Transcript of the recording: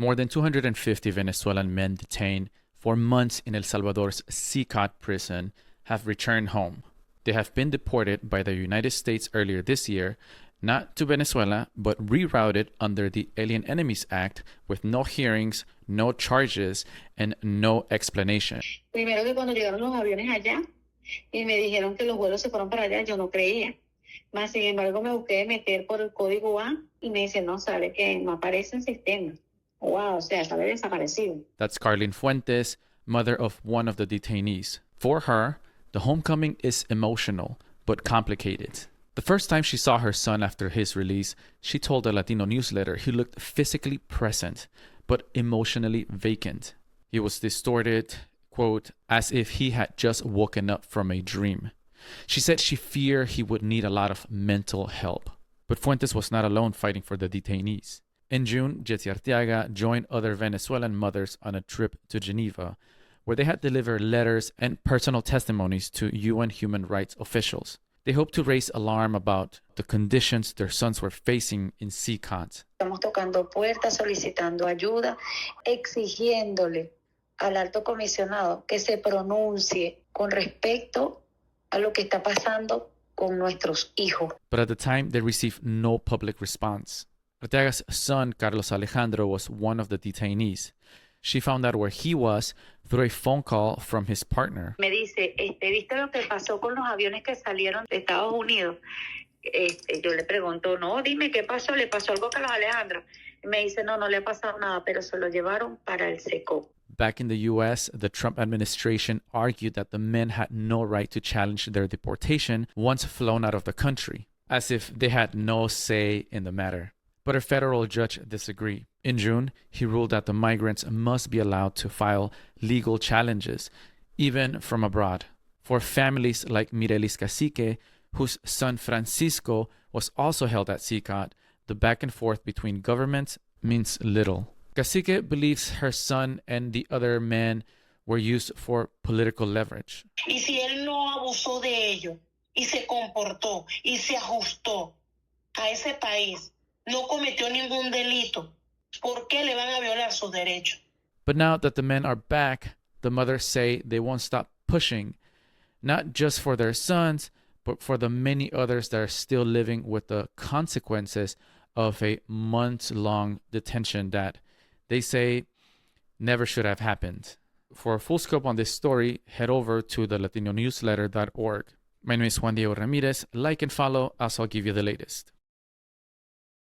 More than 250 Venezuelan men detained for months in El Salvador's CICOT prison have returned home. They have been deported by the United States earlier this year, not to Venezuela, but rerouted under the Alien Enemies Act with no hearings, no charges, and no explanation. Primero que cuando llegaron los aviones allá y me dijeron que los vuelos se fueron para allá, yo no creía. Mas, sin embargo, me busqué meter por el código A y me dice, no, sabe que no aparece en sistema. Wow, o sea, sale desaparecido. That's Carlin Fuentes, mother of one of the detainees. For her, the homecoming is emotional, but complicated. The first time she saw her son after his release, she told the Latino Newsletter he looked physically present, but emotionally vacant. He was distorted, quote, as if he had just woken up from a dream. She said she feared he would need a lot of mental help. But Fuentes was not alone fighting for the detainees. In June, Jetsi Arteaga joined other Venezuelan mothers on a trip to Geneva, where they had delivered letters and personal testimonies to UN human rights officials. They hoped to raise alarm about the conditions their sons were facing in CICOT. Estamos tocando puertas, solicitando ayuda, exigiéndole al alto comisionado que se pronuncie con respecto a lo que está pasando con nuestros hijos. But at the time, they received no public response. Arteaga's son, Carlos Alejandro, was one of the detainees. She found out where he was through a phone call from his partner. Me dice, ¿viste lo que pasó con los aviones que salieron de Estados Unidos? Yo le pregunto, no, dime qué pasó, ¿le pasó algo a Carlos Alejandro? Y me dice, no, no le ha pasado nada, pero se lo llevaron para el SECO. Back in the U.S., the Trump administration argued that the men had no right to challenge their deportation once flown out of the country, as if they had no say in the matter. But a federal judge disagreed. In June, he ruled that the migrants must be allowed to file legal challenges, even from abroad. For families like Mirelis Cacique, whose son Francisco was also held at CICOT, the back and forth between governments means little. Cacique believes her son and the other men were used for political leverage. Y si él no abusó de ello y se comportó y se ajustó a ese país, no cometió ningún delito, ¿por qué le van a violar sus derechos? But now that the men are back, the mothers say they won't stop pushing, not just for their sons, but for the many others that are still living with the consequences of a months-long detention that they say never should have happened. For a full scope on this story, head over to the LatinoNewsletter.org. My name is Juan Diego Ramirez. Like and follow, as I'll give you the latest.